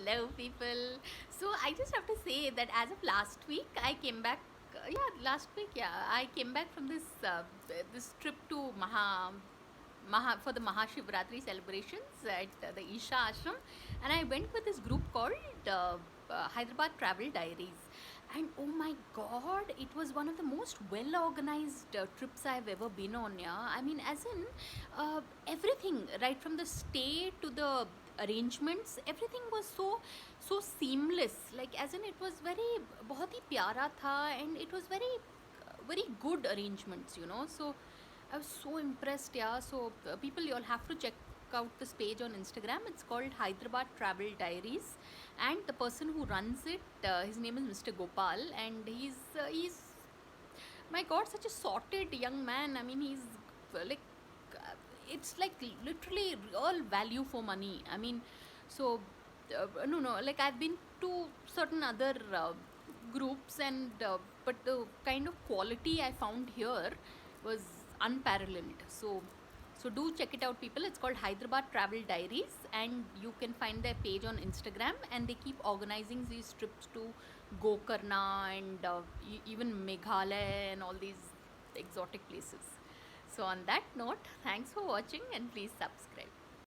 Hello, people. So I just have to say that as of last week, I came back. Last week, I came back from this trip to Maha for the Mahashivratri celebrations at the Isha Ashram, and I went with this group called Hyderabad Travel Diaries. And oh my god, it was one of the most well organized trips I've ever been on. Yeah, I mean, as in everything, right from the stay to the arrangements, everything was so seamless. Like, as in, it was very बहुत ही प्यारा था, and it was very good arrangements, you know. So I was so impressed, yeah. So people, you'll have to check out this page on Instagram. It's called Hyderabad Travel Diaries, and the person who runs it, his name is Mr. Gopal, and he's my God, such a sorted young man. I mean, he's like it's like literally real value for money. I mean, so no, like I've been to certain other groups, and but the kind of quality I found here was unparalleled. So do check it out, people. It's called Hyderabad Travel Diaries, and you can find their page on Instagram. And they keep organizing these trips to Gokarna and even Meghalaya and all these exotic places. So on that note, thanks for watching, and please subscribe.